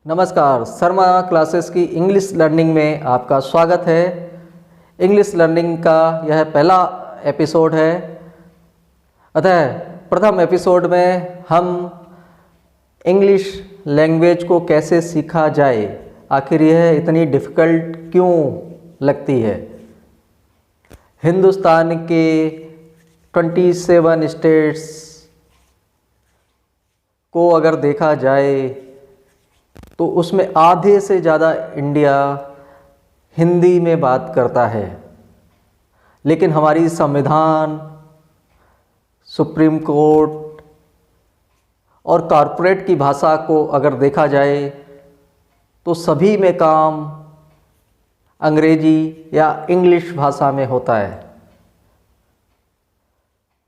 नमस्कार, शर्मा क्लासेस की English learning में आपका स्वागत है। इंग्लिश लर्निंग का यह पहला एपिसोड है। अतः प्रथम एपिसोड में हम इंग्लिश लैंग्वेज को कैसे सीखा जाए, आखिर यह इतनी डिफ़िकल्ट क्यों लगती है। हिंदुस्तान के 27 स्टेट्स को अगर देखा जाए तो उसमें आधे से ज़्यादा इंडिया हिंदी में बात करता है, लेकिन हमारी संविधान, सुप्रीम कोर्ट और कॉरपोरेट की भाषा को अगर देखा जाए तो सभी में काम अंग्रेजी या इंग्लिश भाषा में होता है।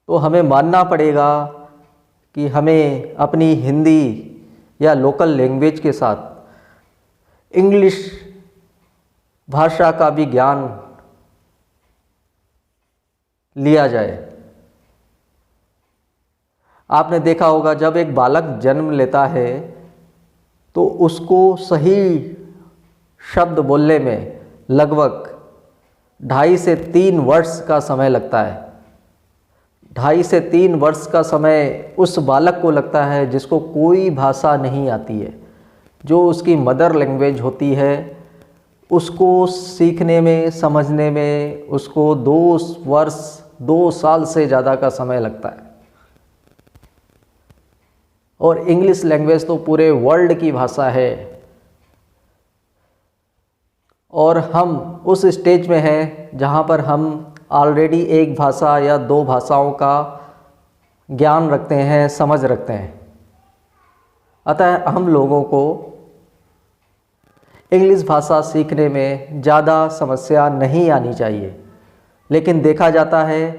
तो हमें मानना पड़ेगा कि हमें अपनी हिंदी या लोकल लैंग्वेज के साथ इंग्लिश भाषा का भी ज्ञान लिया जाए। आपने देखा होगा, जब एक बालक जन्म लेता है तो उसको सही शब्द बोलने में लगभग 2.5 से 3 वर्ष का समय लगता है। 2.5 से 3 वर्ष का समय उस बालक को लगता है जिसको कोई भाषा नहीं आती है। जो उसकी मदर लैंग्वेज होती है उसको सीखने में, समझने में उसको 2 साल से ज़्यादा का समय लगता है। और इंग्लिश लैंग्वेज तो पूरे वर्ल्ड की भाषा है और हम उस स्टेज में हैं जहाँ पर हम ऑलरेडी एक भाषा या 2 भाषाओं का ज्ञान रखते हैं, समझ रखते हैं। अतः हम लोगों को इंग्लिश भाषा सीखने में ज़्यादा समस्या नहीं आनी चाहिए। लेकिन देखा जाता है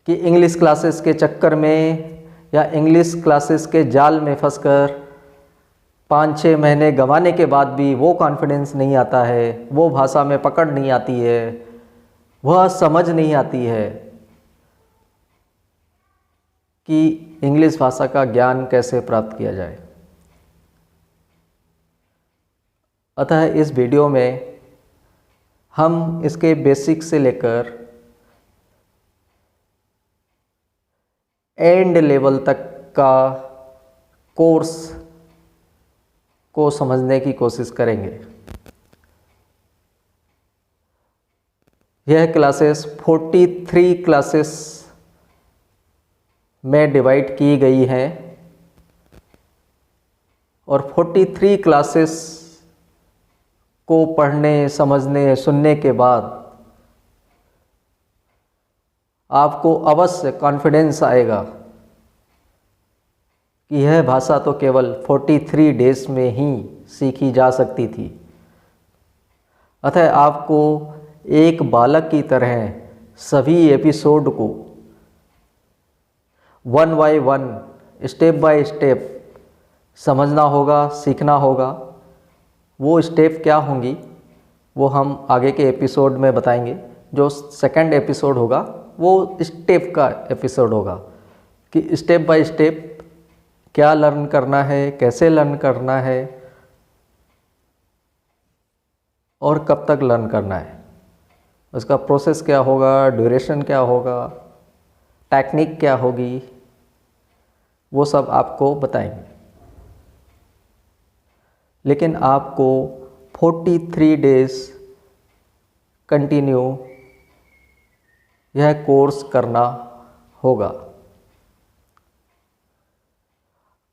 कि इंग्लिश क्लासेस के चक्कर में या इंग्लिश क्लासेस के जाल में फंसकर 5-6 महीने गंवाने के बाद भी वो कॉन्फिडेंस नहीं आता है, वो भाषा में पकड़ नहीं आती है, वह समझ नहीं आती है कि इंग्लिश भाषा का ज्ञान कैसे प्राप्त किया जाए। अतः इस वीडियो में हम इसके बेसिक से लेकर एंड लेवल तक का कोर्स को समझने की कोशिश करेंगे। यह क्लासेस 43 क्लासेस में डिवाइड की गई हैं और 43 क्लासेस को पढ़ने, समझने, सुनने के बाद आपको अवश्य कॉन्फिडेंस आएगा कि यह भाषा तो केवल 43 डेज में ही सीखी जा सकती थी। अतः आपको एक बालक की तरह सभी एपिसोड को 1 बाय 1, स्टेप बाय स्टेप समझना होगा, सीखना होगा। वो स्टेप क्या होंगी वो हम आगे के एपिसोड में बताएंगे। जो सेकंड एपिसोड होगा वो स्टेप का एपिसोड होगा कि स्टेप बाय स्टेप क्या लर्न करना है, कैसे लर्न करना है और कब तक लर्न करना है, उसका प्रोसेस क्या होगा, ड्यूरेशन क्या होगा, टेक्निक क्या होगी, वो सब आपको बताएंगे। लेकिन आपको 43 डेज कंटिन्यू यह कोर्स करना होगा।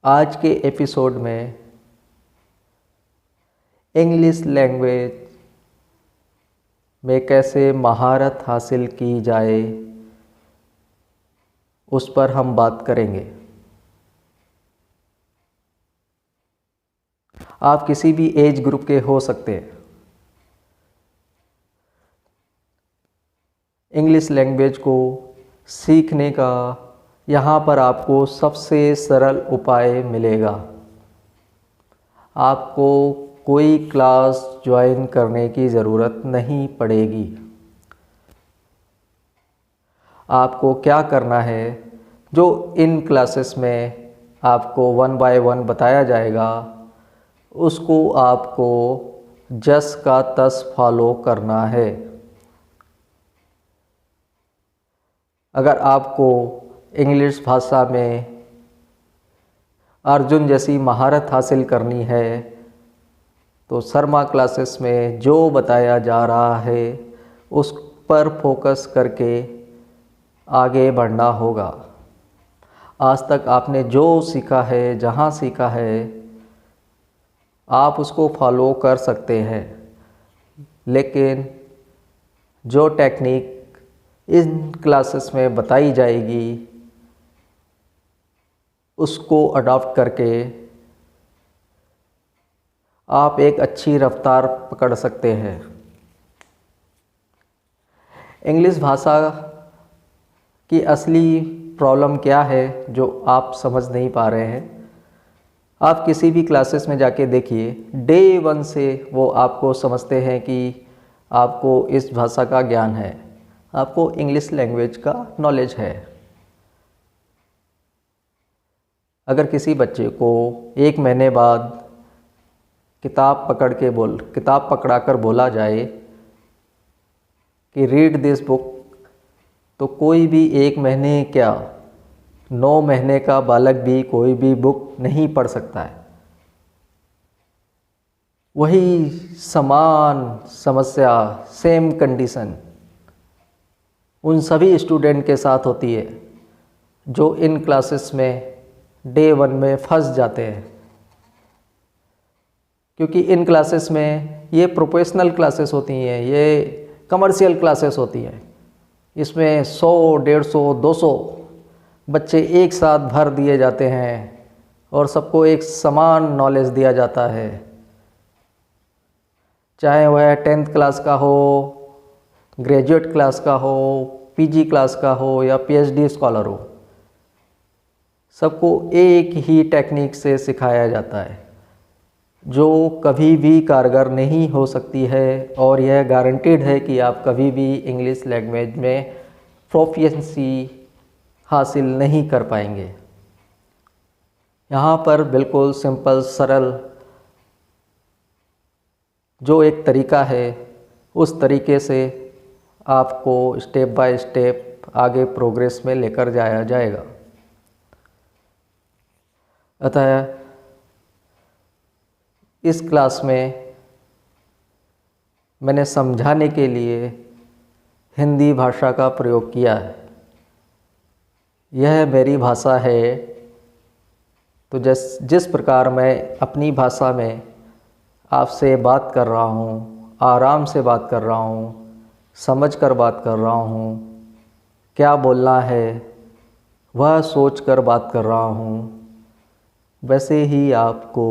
आज के एपिसोड में इंग्लिश लैंग्वेज में कैसे महारत हासिल की जाए उस पर हम बात करेंगे। आप किसी भी एज ग्रुप के हो सकते हैं। इंग्लिश लैंग्वेज को सीखने का यहाँ पर आपको सबसे सरल उपाय मिलेगा। आपको कोई क्लास ज्वाइन करने की ज़रूरत नहीं पड़ेगी। आपको क्या करना है, जो इन क्लासेस में आपको 1 बाय 1 बताया जाएगा उसको आपको जस का तस फॉलो करना है। अगर आपको इंग्लिश भाषा में अर्जुन जैसी महारत हासिल करनी है तो शर्मा क्लासेस में जो बताया जा रहा है उस पर फोकस करके आगे बढ़ना होगा। आज तक आपने जो सीखा है, जहाँ सीखा है, आप उसको फॉलो कर सकते हैं, लेकिन जो टेक्निक इन क्लासेस में बताई जाएगी उसको अडॉप्ट करके आप एक अच्छी रफ्तार पकड़ सकते हैं। इंग्लिश भाषा की असली प्रॉब्लम क्या है जो आप समझ नहीं पा रहे हैं, आप किसी भी क्लासेस में जाके देखिए, डे 1 से वो आपको समझते हैं कि आपको इस भाषा का ज्ञान है, आपको इंग्लिश लैंग्वेज का नॉलेज है। अगर किसी बच्चे को 1 महीने बाद किताब पकड़ा कर बोला जाए कि रीड दिस बुक, तो कोई भी 1 महीने क्या 9 महीने का बालक भी कोई भी बुक नहीं पढ़ सकता है। वही समान समस्या, सेम कंडीशन उन सभी स्टूडेंट के साथ होती है जो इन क्लासेस में डे 1 में फंस जाते हैं, क्योंकि इन क्लासेस में ये प्रोफेशनल क्लासेस होती हैं, ये कमर्शियल क्लासेस होती हैं। इसमें 100, 150, 200 बच्चे एक साथ भर दिए जाते हैं और सबको एक समान नॉलेज दिया जाता है, चाहे वह 10th क्लास का हो, ग्रेजुएट क्लास का हो, पीजी क्लास का हो या पीएचडी स्कॉलर हो। सबको एक ही टेक्निक से सिखाया जाता है जो कभी भी कारगर नहीं हो सकती है, और यह गारंटीड है कि आप कभी भी इंग्लिश लैंग्वेज में प्रोफिशिएंसी हासिल नहीं कर पाएंगे। यहाँ पर बिल्कुल सिंपल सरल जो एक तरीका है, उस तरीके से आपको स्टेप बाय स्टेप आगे प्रोग्रेस में लेकर जाया जाएगा। अतः इस क्लास में मैंने समझाने के लिए हिंदी भाषा का प्रयोग किया है। यह मेरी भाषा है, तो जिस प्रकार मैं अपनी भाषा में आपसे बात कर रहा हूँ, आराम से बात कर रहा हूँ, समझ कर बात कर रहा हूँ, क्या बोलना है वह सोच कर बात कर रहा हूँ, वैसे ही आपको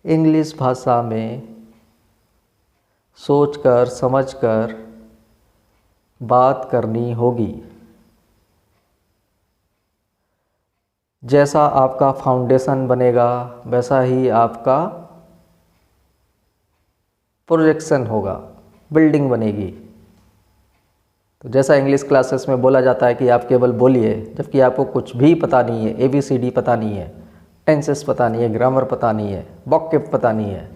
इंग्लिश भाषा में सोचकर समझकर बात करनी होगी। जैसा आपका फाउंडेशन बनेगा वैसा ही आपका प्रोजेक्शन होगा, बिल्डिंग बनेगी। तो जैसा इंग्लिश क्लासेस में बोला जाता है कि आप केवल बोलिए, जबकि आपको कुछ भी पता नहीं है, ABCD पता नहीं है, टेंसेस पता नहीं है, ग्रामर पता नहीं है, वोकैब पता नहीं है,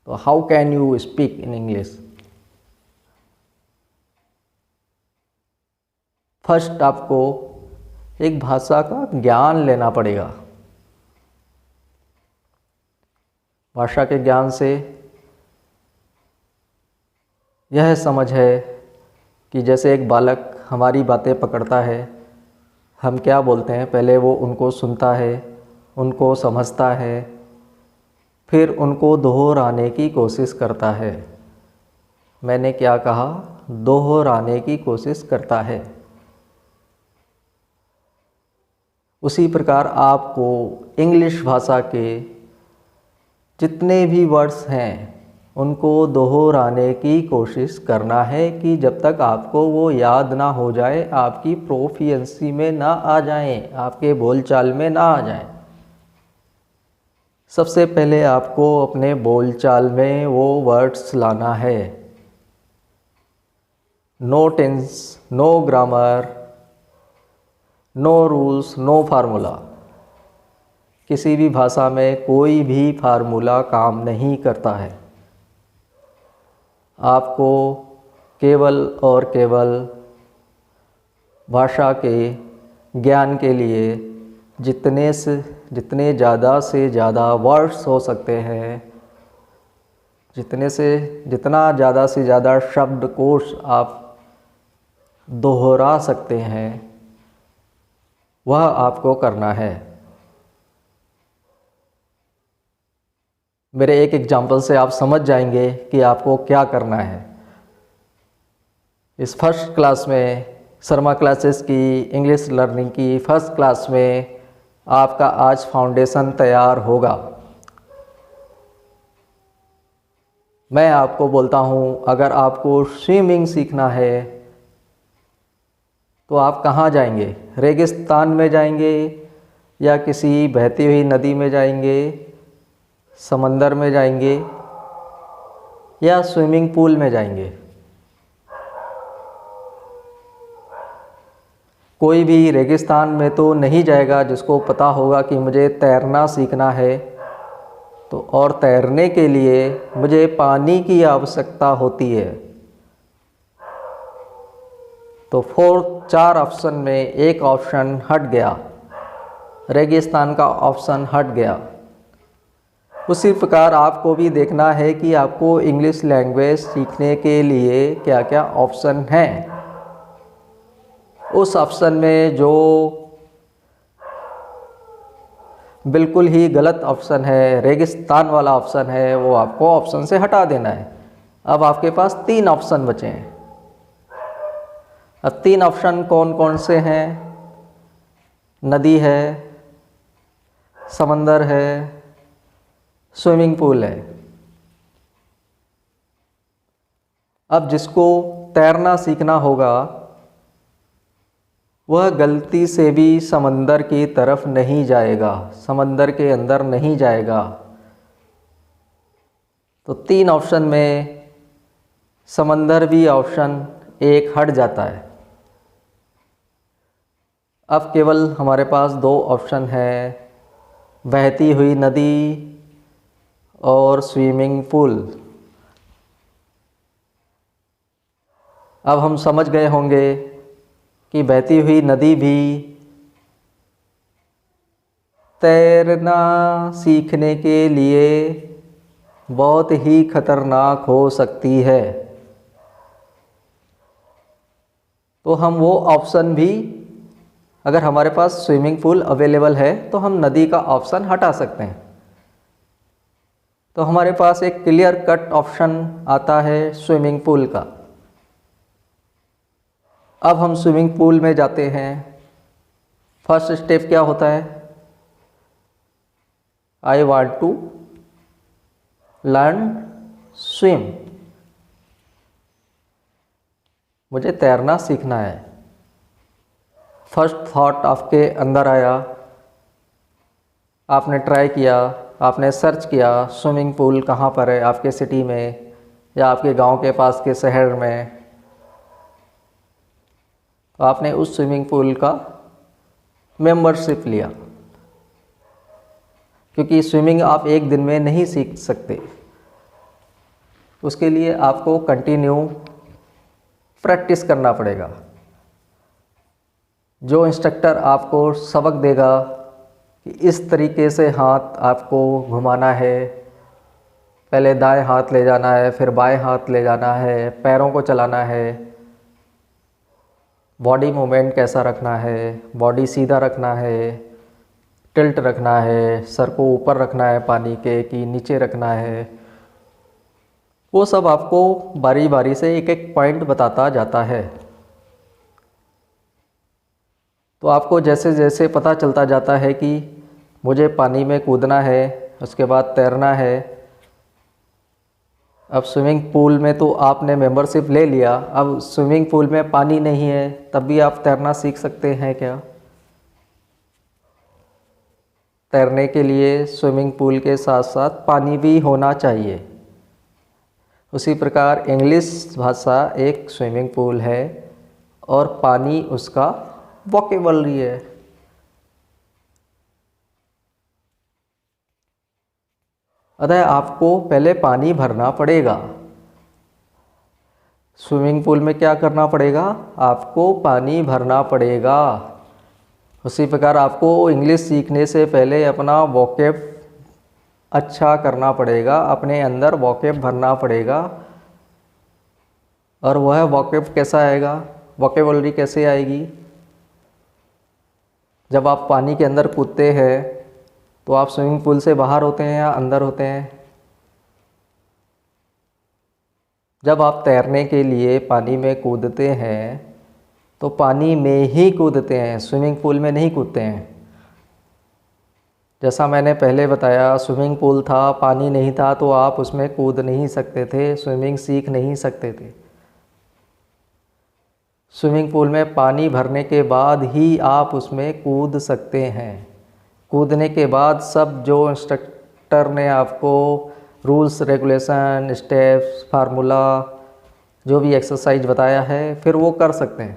तो how can you speak in English. First आपको एक भाषा का ज्ञान लेना पड़ेगा। भाषा के ज्ञान से यह समझ है कि जैसे एक बालक हमारी बातें पकड़ता है, हम क्या बोलते हैं पहले वो उनको सुनता है, उनको समझता है, फिर उनको दोहराने की कोशिश करता है। मैंने क्या कहा? दोहराने की कोशिश करता है। उसी प्रकार आपको इंग्लिश भाषा के जितने भी वर्ड्स हैं उनको दोहराने की कोशिश करना है कि जब तक आपको वो याद ना हो जाए, आपकी प्रोफिशिएंसी में ना आ जाएं, आपके बोलचाल में ना आ जाएं। सबसे पहले आपको अपने बोलचाल में वो वर्ड्स लाना है। No tense, no grammar, no rules, no formula. किसी भी भाषा में कोई भी फार्मूला काम नहीं करता है। आपको केवल और केवल भाषा के ज्ञान के लिए जितने ज़्यादा से ज़्यादा वर्ड्स हो सकते हैं, जितना ज़्यादा से ज़्यादा शब्दकोश आप दोहरा सकते हैं, वह आपको करना है। मेरे एक एग्जाम्पल से आप समझ जाएंगे कि आपको क्या करना है। इस फर्स्ट क्लास में, शर्मा क्लासेस की इंग्लिश लर्निंग की फर्स्ट क्लास में आपका आज फाउंडेशन तैयार होगा। मैं आपको बोलता हूँ, अगर आपको स्विमिंग सीखना है तो आप कहाँ जाएंगे? रेगिस्तान में जाएंगे या किसी बहती हुई नदी में जाएंगे, समंदर में जाएंगे या स्विमिंग पूल में जाएंगे? कोई भी रेगिस्तान में तो नहीं जाएगा जिसको पता होगा कि मुझे तैरना सीखना है, तो और तैरने के लिए मुझे पानी की आवश्यकता होती है। तो 4 ऑप्शन में एक ऑप्शन हट गया, रेगिस्तान का ऑप्शन हट गया। उसी प्रकार आपको भी देखना है कि आपको इंग्लिश लैंग्वेज सीखने के लिए क्या क्या ऑप्शन हैं। उस ऑप्शन में जो बिल्कुल ही गलत ऑप्शन है, रेगिस्तान वाला ऑप्शन है, वो आपको ऑप्शन से हटा देना है। अब आपके पास 3 ऑप्शन बचे हैं। अब 3 ऑप्शन कौन कौन से हैं? नदी है, समंदर है, स्विमिंग पूल है। अब जिसको तैरना सीखना होगा वह गलती से भी समंदर की तरफ नहीं जाएगा, समंदर के अंदर नहीं जाएगा। तो 3 ऑप्शन में समंदर भी ऑप्शन एक हट जाता है। अब केवल हमारे पास 2 ऑप्शन है, बहती हुई नदी और स्विमिंग पूल। अब हम समझ गए होंगे कि बहती हुई नदी भी तैरना सीखने के लिए बहुत ही खतरनाक हो सकती है। तो हम वो ऑप्शन भी, अगर हमारे पास स्विमिंग पूल अवेलेबल है तो हम नदी का ऑप्शन हटा सकते हैं। तो हमारे पास एक क्लियर कट ऑप्शन आता है स्विमिंग पूल का। अब हम स्विमिंग पूल में जाते हैं। फर्स्ट स्टेप क्या होता है? I want to learn swim. मुझे तैरना सीखना है। फर्स्ट थॉट आपके अंदर आया, आपने ट्राई किया, आपने सर्च किया स्विमिंग पूल कहाँ पर है आपके सिटी में या आपके गांव के पास के शहर में। तो आपने उस स्विमिंग पूल का मेंबरशिप लिया, क्योंकि स्विमिंग आप एक दिन में नहीं सीख सकते। उसके लिए आपको कंटिन्यू प्रैक्टिस करना पड़ेगा। जो इंस्ट्रक्टर आपको सबक देगा कि इस तरीके से हाथ आपको घुमाना है, पहले दाएं हाथ ले जाना है, फिर बाएं हाथ ले जाना है, पैरों को चलाना है, बॉडी मूवमेंट कैसा रखना है, बॉडी सीधा रखना है, टिल्ट रखना है, सर को ऊपर रखना है पानी के कि नीचे रखना है, वो सब आपको बारी बारी से एक एक पॉइंट बताता जाता है। तो आपको जैसे जैसे पता चलता जाता है कि मुझे पानी में कूदना है, उसके बाद तैरना है। अब स्विमिंग पूल में तो आपने मेंबरशिप ले लिया, अब स्विमिंग पूल में पानी नहीं है, तब भी आप तैरना सीख सकते हैं क्या? तैरने के लिए स्विमिंग पूल के साथ साथ पानी भी होना चाहिए। उसी प्रकार इंग्लिश भाषा एक स्विमिंग पूल है और पानी उसका वोकेबलरी है। अतः आपको पहले पानी भरना पड़ेगा। स्विमिंग पूल में क्या करना पड़ेगा? आपको पानी भरना पड़ेगा। उसी प्रकार आपको इंग्लिश सीखने से पहले अपना वोकैब अच्छा करना पड़ेगा, अपने अंदर वोकैब भरना पड़ेगा। और वह वोकैब कैसा आएगा? वोकैबुलरी कैसे आएगी? जब आप पानी के अंदर कूदते हैं तो आप स्विमिंग पूल से बाहर होते हैं या अंदर होते हैं? जब आप तैरने के लिए पानी में कूदते हैं तो पानी में ही कूदते हैं, स्विमिंग पूल में नहीं कूदते हैं। जैसा मैंने पहले बताया, स्विमिंग पूल था, पानी नहीं था तो आप उसमें कूद नहीं सकते थे, स्विमिंग सीख नहीं सकते थे। स्विमिंग पूल में पानी भरने के बाद ही आप उसमें कूद सकते हैं। कूदने के बाद सब जो इंस्ट्रक्टर ने आपको रूल्स रेगुलेशन, स्टेप्स, फार्मूला, जो भी एक्सरसाइज बताया है, फिर वो कर सकते हैं।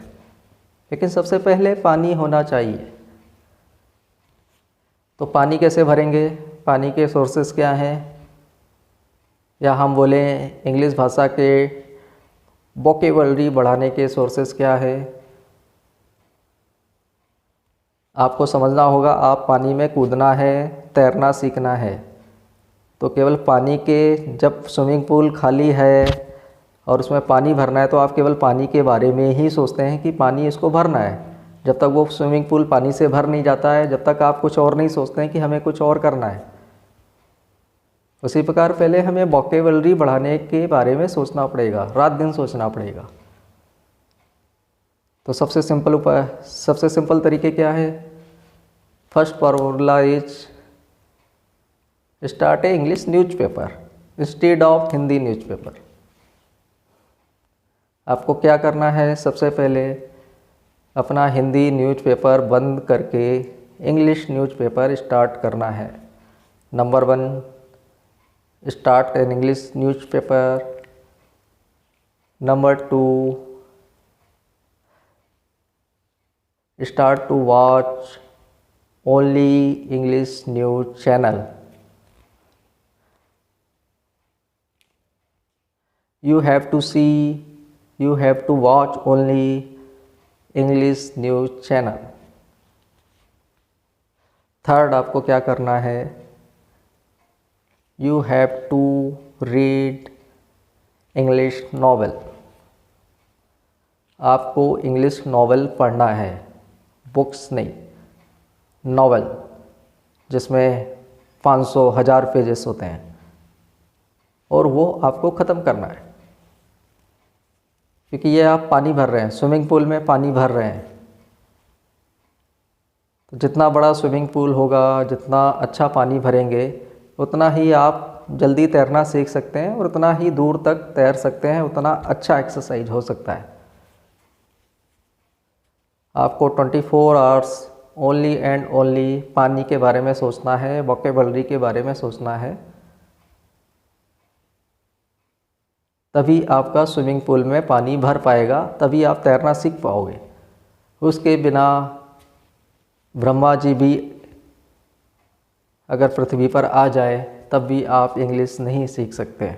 लेकिन सबसे पहले पानी होना चाहिए। तो पानी कैसे भरेंगे? पानी के सोर्सेस क्या हैं? या हम बोलें इंग्लिश भाषा के वोकैबुलरी बढ़ाने के सोर्सेस क्या है? आपको समझना होगा, आप पानी में कूदना है, तैरना सीखना है, तो केवल पानी के, जब स्विमिंग पूल खाली है और उसमें पानी भरना है तो आप केवल पानी के बारे में ही सोचते हैं कि पानी इसको भरना है। जब तक वो स्विमिंग पूल पानी से भर नहीं जाता है, जब तक आप कुछ और नहीं सोचते हैं कि हमें कुछ और करना है। उसी प्रकार पहले हमें वोकैबुलरी बढ़ाने के बारे में सोचना पड़ेगा, रात दिन सोचना पड़ेगा। तो सबसे सिंपल उपाय, सबसे सिंपल तरीके क्या है? First formula is start A English newspaper instead of Hindi newspaper. आपको क्या करना है? सबसे पहले अपना हिंदी न्यूज़पेपर बंद करके इंग्लिश न्यूज़पेपर स्टार्ट करना है। Number 1, start an English newspaper. Number 2, start to watch only English news channel. You have to watch only English news channel. Third, आपको क्या करना है? You have to read English novel. आपको English novel पढ़ना है, books नहीं, novel जिसमें 500-1000 pages होते हैं, और वो आपको ख़त्म करना है। क्योंकि ये आप पानी भर रहे हैं, स्विमिंग पूल में पानी भर रहे हैं। तो जितना बड़ा स्विमिंग पूल होगा, जितना अच्छा पानी भरेंगे, उतना ही आप जल्दी तैरना सीख सकते हैं और उतना ही दूर तक तैर सकते हैं, उतना अच्छा एक्सरसाइज हो सकता है। आपको 24 आवर्स ओनली एंड ओनली पानी के बारे में सोचना है, वोकैबुलरी के बारे में सोचना है। तभी आपका स्विमिंग पूल में पानी भर पाएगा, तभी आप तैरना सीख पाओगे। उसके बिना ब्रह्मा जी भी अगर पृथ्वी पर आ जाए तब भी आप इंग्लिश नहीं सीख सकते।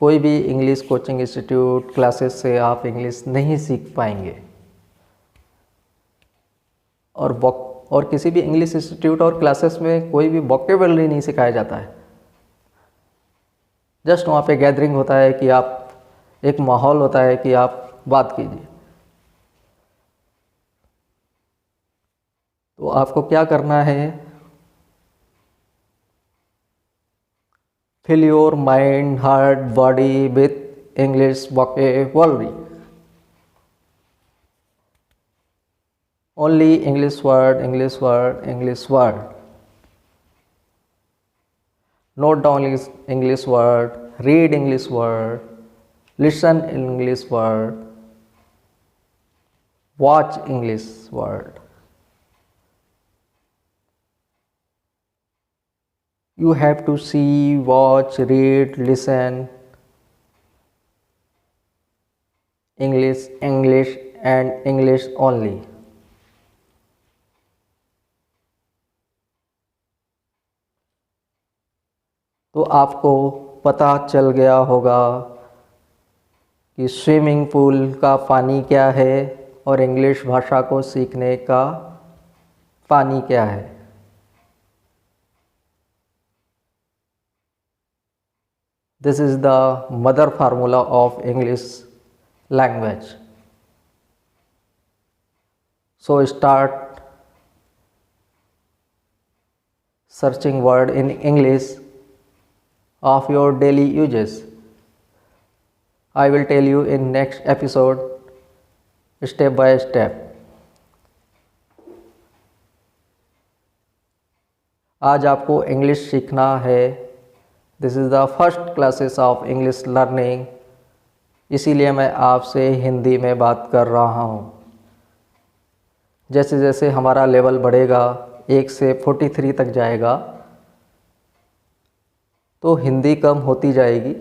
कोई भी इंग्लिश कोचिंग इंस्टीट्यूट, क्लासेस से आप इंग्लिश नहीं सीख पाएंगे। और किसी भी इंग्लिश इंस्टीट्यूट और क्लासेस में कोई भी वोकैबुलरी नहीं सिखाया जाता है। जस्ट वहाँ पे गैदरिंग होता है कि आप, एक माहौल होता है कि आप बात कीजिए। तो आपको क्या करना है? Fill your mind, heart, body with English vocabulary. Only English word, English word, English word. Note down English word, read English word, listen English word, watch English word. You have to see, watch, read, listen English, English and English only. तो आपको पता चल गया होगा कि swimming pool का पानी क्या है और इंग्लिश भाषा को सीखने का पानी क्या है। This is the mother formula of English language. So start searching word in English of your daily uses. I will tell you in next episode step by step. आज आपको इंग्लिश सीखना है। This is the first classes of English learning, इसीलिए मैं आपसे हिंदी में बात कर रहा हूँ। जैसे जैसे हमारा लेवल बढ़ेगा, 1 से 43 तक जाएगा, तो हिंदी कम होती जाएगी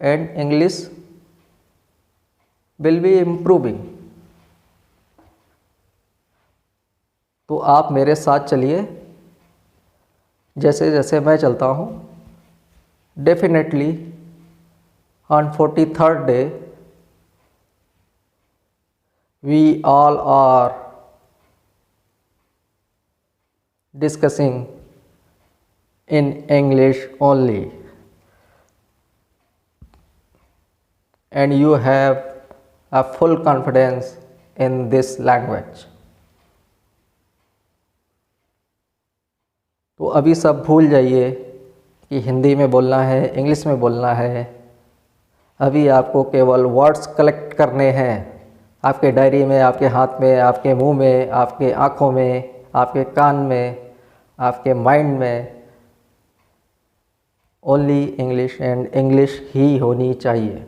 and English will be improving. तो आप मेरे साथ चलिए, जैसे जैसे मैं चलता हूँ। Definitely on 43rd day we all are discussing in English only, and you have a full confidence in this language. तो अभी सब भूल जाइए कि हिंदी में बोलना है, इंग्लिश में बोलना है। अभी आपको केवल वर्ड्स कलेक्ट करने हैं, आपके डायरी में, आपके हाथ में, आपके मुंह में, आपके आँखों में, आपके कान में, आपके माइंड में। ओनली इंग्लिश एंड इंग्लिश ही होनी चाहिए।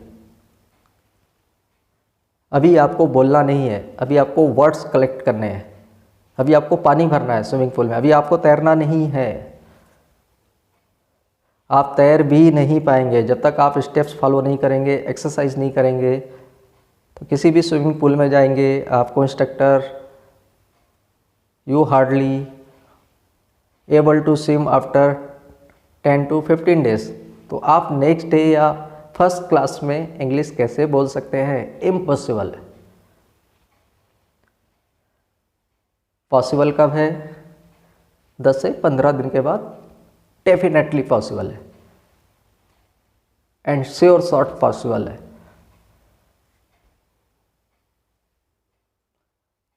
अभी आपको बोलना नहीं है, अभी आपको वर्ड्स कलेक्ट करने हैं। अभी आपको पानी भरना है स्विमिंग पूल में, अभी आपको तैरना नहीं है। आप तैर भी नहीं पाएंगे जब तक आप स्टेप्स फॉलो नहीं करेंगे, एक्सरसाइज नहीं करेंगे। तो किसी भी स्विमिंग पूल में जाएंगे, आपको instructor you hardly able to swim after 10 to 15 days. तो आप नेक्स्ट डे या फर्स्ट क्लास में इंग्लिश कैसे बोल सकते हैं? इम्पॉसिबल है। पॉसिबल कब है? 10 से 15 दिन के बाद डेफिनेटली पॉसिबल है एंड श्योर शॉर्ट पॉसिबल है।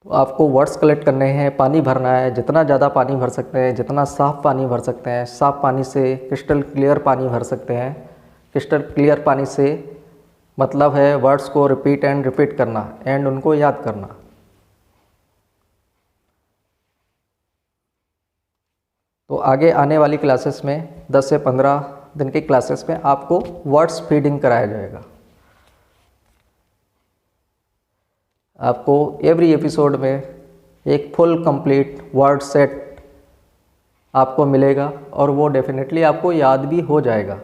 तो आपको वर्ड्स कलेक्ट करने हैं, पानी भरना है, जितना ज़्यादा पानी भर सकते हैं, जितना साफ़ पानी भर सकते हैं। साफ़ पानी से क्रिस्टल क्लियर पानी भर सकते हैं। क्रिस्टल क्लियर पानी से मतलब है वर्ड्स को रिपीट एंड रिपीट करना एंड उनको याद करना। तो आगे आने वाली क्लासेस में 10 से 15 दिन की क्लासेस में आपको वर्ड्स फीडिंग कराया जाएगा। आपको एवरी एपिसोड में एक फुल कंप्लीट वर्ड सेट आपको मिलेगा और वो डेफिनेटली आपको याद भी हो जाएगा।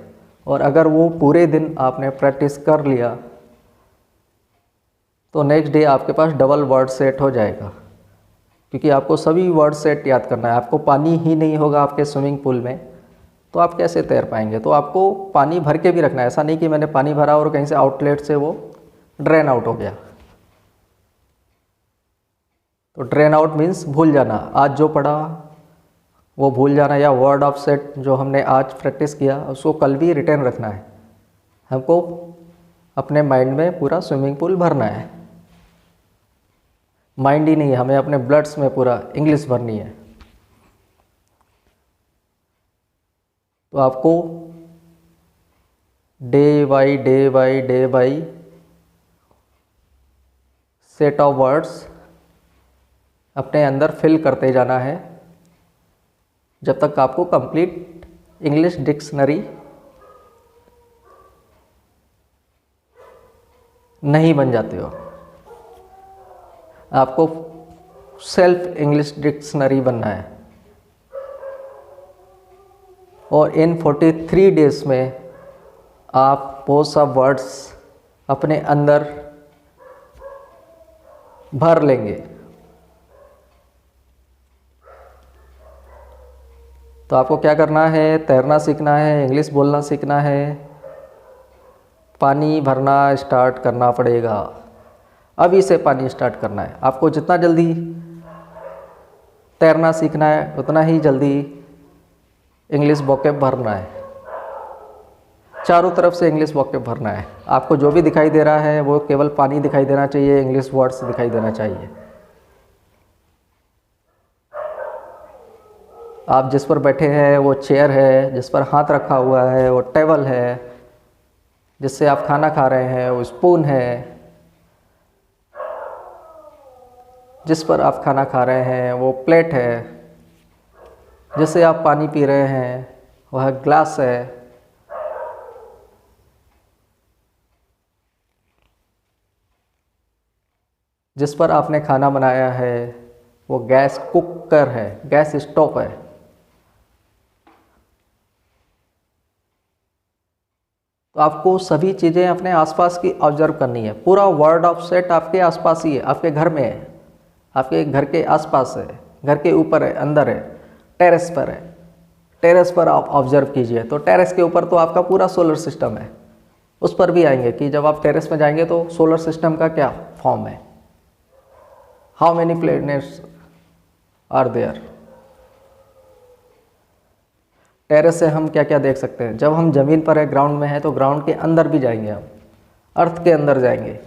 और अगर वो पूरे दिन आपने प्रैक्टिस कर लिया तो नेक्स्ट डे आपके पास डबल वर्ड सेट हो जाएगा, क्योंकि आपको सभी वर्ड सेट याद करना है। आपको पानी ही नहीं होगा आपके स्विमिंग पूल में तो आप कैसे तैर पाएंगे? तो आपको पानी भर के भी रखना है। ऐसा नहीं कि मैंने पानी भरा और कहीं से आउटलेट से वो ड्रेन आउट हो गया। तो ड्रेन आउट मीन्स भूल जाना, आज जो पढ़ा वो भूल जाना, या वर्ड ऑफ सेट जो हमने आज प्रैक्टिस किया उसको कल भी रिटेन रखना है। हमको अपने माइंड में पूरा स्विमिंग पूल भरना है। माइंड ही नहीं, हमें अपने ब्लड्स में पूरा इंग्लिश भरनी है। तो आपको day by day by day by set of words अपने अंदर फिल करते जाना है जब तक आपको कंप्लीट इंग्लिश डिक्शनरी नहीं बन जाते हो। आपको सेल्फ इंग्लिश डिक्शनरी बनना है और इन 43 डेज में आप वो सब वर्ड्स अपने अंदर भर लेंगे। तो आपको क्या करना है, तैरना सीखना है, इंग्लिश बोलना सीखना है, पानी भरना स्टार्ट करना पड़ेगा। अभी से पानी स्टार्ट करना है। आपको जितना जल्दी तैरना सीखना है उतना ही जल्दी इंग्लिश वोकैब भरना है। चारों तरफ से इंग्लिश वोकैब भरना है। आपको जो भी दिखाई दे रहा है वो केवल पानी दिखाई देना चाहिए, इंग्लिश वर्ड्स दिखाई देना चाहिए। आप जिस पर बैठे हैं वो चेयर है, जिस पर हाथ रखा हुआ है वो टेबल है, जिससे आप खाना खा रहे हैं वो स्पून है, जिस पर आप खाना खा रहे हैं वो प्लेट है, जिससे आप पानी पी रहे हैं वह ग्लास है। जिस पर आपने खाना बनाया है वो गैस कुकर है, गैस स्टोव है। तो आपको सभी चीज़ें अपने आसपास की ऑब्जर्व करनी है। पूरा वर्ड ऑफ सेट आपके आसपास ही है, आपके घर में है, आपके घर के आसपास है, घर के ऊपर है, अंदर है, टेरेस पर है। टेरेस पर आप ऑब्जर्व कीजिए तो टेरेस के ऊपर तो आपका पूरा सोलर सिस्टम है। उस पर भी आएंगे कि जब आप टेरेस में जाएंगे तो सोलर सिस्टम का क्या फॉर्म है, how many planets are there. Terrace से हम क्या क्या देख सकते हैं। जब हम ज़मीन पर है, ग्राउंड में है, तो ग्राउंड के अंदर भी जाएंगे, हम अर्थ के अंदर जाएंगे।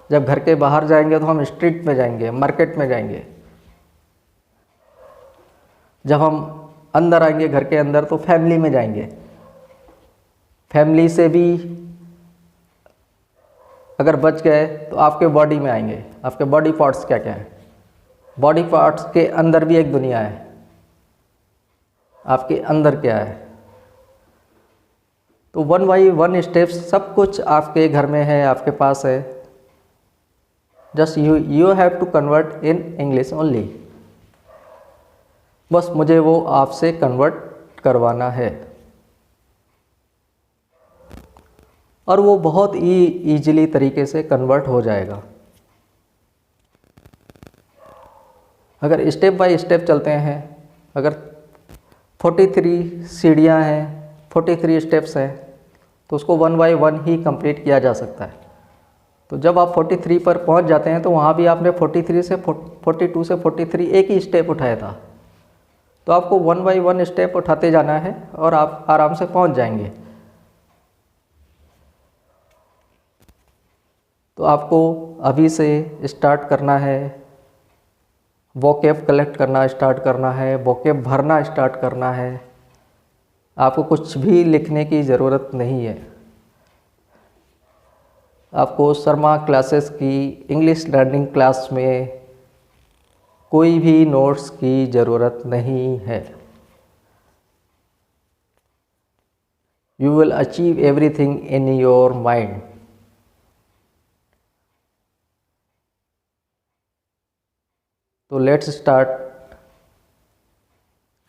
जब घर के बाहर जाएंगे तो हम स्ट्रीट में जाएंगे, मार्केट में जाएंगे। जब हम अंदर आएंगे घर के अंदर तो फैमिली में जाएंगे। फैमिली से भी अगर बच गए तो आपके बॉडी में आएंगे। आपके बॉडी पार्ट्स क्या क्या हैं, बॉडी पार्ट्स के अंदर भी एक दुनिया है, आपके अंदर क्या है। तो 1 बाई 1 स्टेप्स सब कुछ आपके घर में है, आपके पास है। Just you have to convert in English only. बस मुझे वो आपसे कन्वर्ट करवाना है और वो बहुत ही ईजिली तरीके से कन्वर्ट हो जाएगा। अगर स्टेप बाय स्टेप चलते हैं, अगर 43 सीढ़ियाँ हैं, 43 स्टेप्स हैं, तो उसको 1 बाई 1 ही कंप्लीट किया जा सकता है। तो जब आप 43 पर पहुंच जाते हैं तो वहाँ भी आपने 43 से 42 से 43 एक ही स्टेप उठाया था। तो आपको 1 बाई 1 स्टेप उठाते जाना है और आप आराम से पहुंच जाएंगे। तो आपको अभी से स्टार्ट करना है, वोकैब कलेक्ट करना स्टार्ट करना है, वोकैब भरना स्टार्ट करना है। आपको कुछ भी लिखने की ज़रूरत नहीं है। आपको शर्मा क्लासेस की इंग्लिश लर्निंग क्लास में कोई भी नोट्स की ज़रूरत नहीं है। You will achieve everything in your mind. तो लेट्स स्टार्ट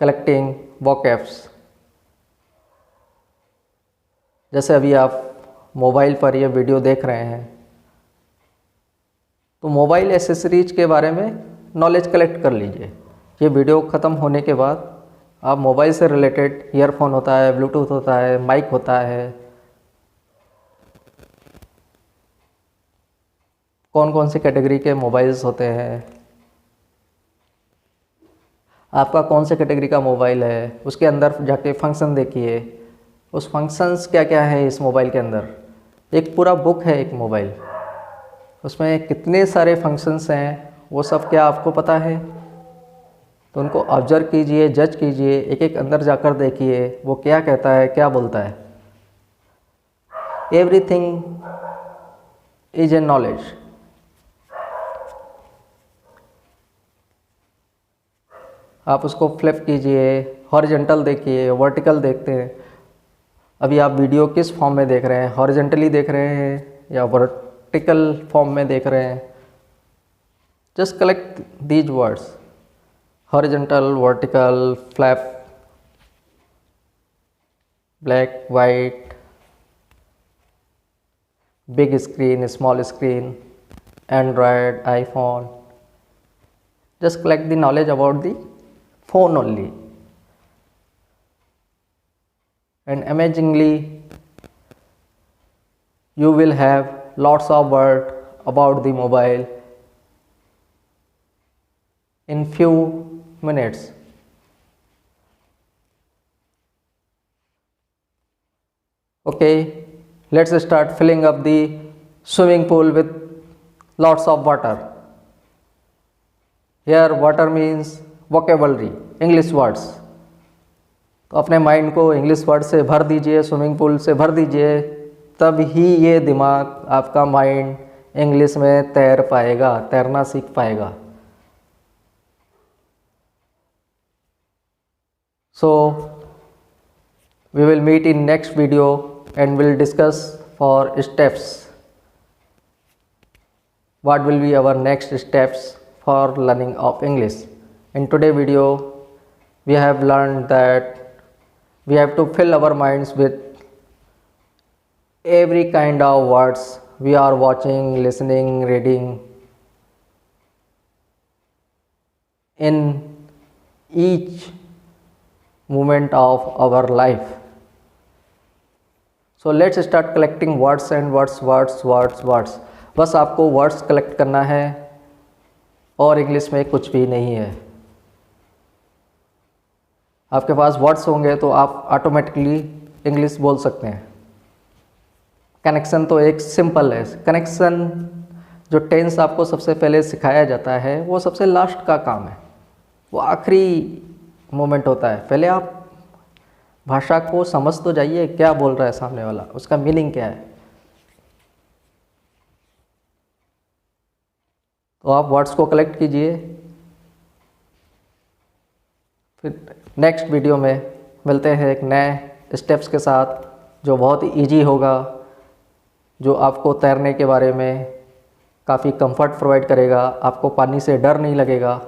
कलेक्टिंग वोकैब्स। जैसे अभी आप मोबाइल पर ये वीडियो देख रहे हैं, तो मोबाइल एसेसरीज के बारे में नॉलेज कलेक्ट कर लीजिए। ये वीडियो ख़त्म होने के बाद आप मोबाइल से रिलेटेड ईयरफोन होता है, ब्लूटूथ होता है, माइक होता है, कौन कौन सी कैटेगरी के मोबाइल्स होते हैं, आपका कौन से कैटेगरी का मोबाइल है, उसके अंदर जाके फंक्शन देखिए। उस फंक्शंस क्या क्या है इस मोबाइल के अंदर। एक पूरा बुक है एक मोबाइल, उसमें कितने सारे फंक्शंस हैं वो सब क्या आपको पता है। तो उनको ऑब्जर्व कीजिए, जज कीजिए, एक एक अंदर जाकर देखिए वो क्या कहता है, क्या बोलता है। Everything is a knowledge. आप उसको फ्लिप कीजिए, हॉरिजॉन्टल देखिए, वर्टिकल देखते हैं। अभी आप वीडियो किस फॉर्म में देख रहे हैं, हॉरिजॉन्टली देख रहे हैं या वर्टिकल फॉर्म में देख रहे हैं। Just collect these words, horizontal, vertical, flap, black, white, big screen, small screen, Android, iPhone. Just collect the knowledge about the phone only. and amazingly you will have lots of word about the mobile in few minutes. Okay, let's start filling up the swimming pool with lots of water. Here water means vocabulary, English words. तो अपने mind को English word से भर दीजिए, swimming pool से भर दीजिए, तब ही ये दिमाग, आपका माइंड इंग्लिश में तैर पाएगा, तैरना सीख पाएगा. So we will meet in next video and will discuss for steps. What will be our next steps for learning of English? In today's video, we have learned that we have to fill our minds with every kind of words we are watching, listening, reading in each moment of our life. So let's start collecting words and words. बस आपको words collect करना है और English में कुछ भी नहीं है. आपके पास वर्ड्स होंगे तो आप ऑटोमेटिकली इंग्लिश बोल सकते हैं. कनेक्शन तो एक सिंपल है. कनेक्शन जो टेंस आपको सबसे पहले सिखाया जाता है वो सबसे लास्ट का काम है, वो आखिरी मोमेंट होता है. पहले आप भाषा को समझ तो जाइए, क्या बोल रहा है सामने वाला, उसका मीनिंग क्या है. तो आप वर्ड्स को कलेक्ट कीजिए. फिर नेक्स्ट वीडियो में मिलते हैं एक नए स्टेप्स के साथ जो बहुत ही ईजी होगा, जो आपको तैरने के बारे में काफ़ी कंफर्ट प्रोवाइड करेगा. आपको पानी से डर नहीं लगेगा.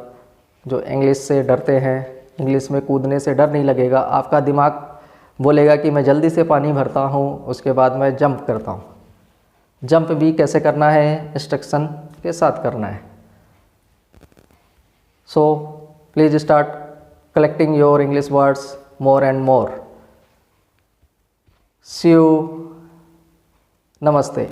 जो इंग्लिश से डरते हैं, इंग्लिश में कूदने से डर नहीं लगेगा. आपका दिमाग बोलेगा कि मैं जल्दी से पानी भरता हूँ, उसके बाद मैं जंप करता हूँ. जंप भी कैसे करना है, इंस्ट्रक्शन के साथ करना है. So please start collecting your English words more and more. See you. Namaste.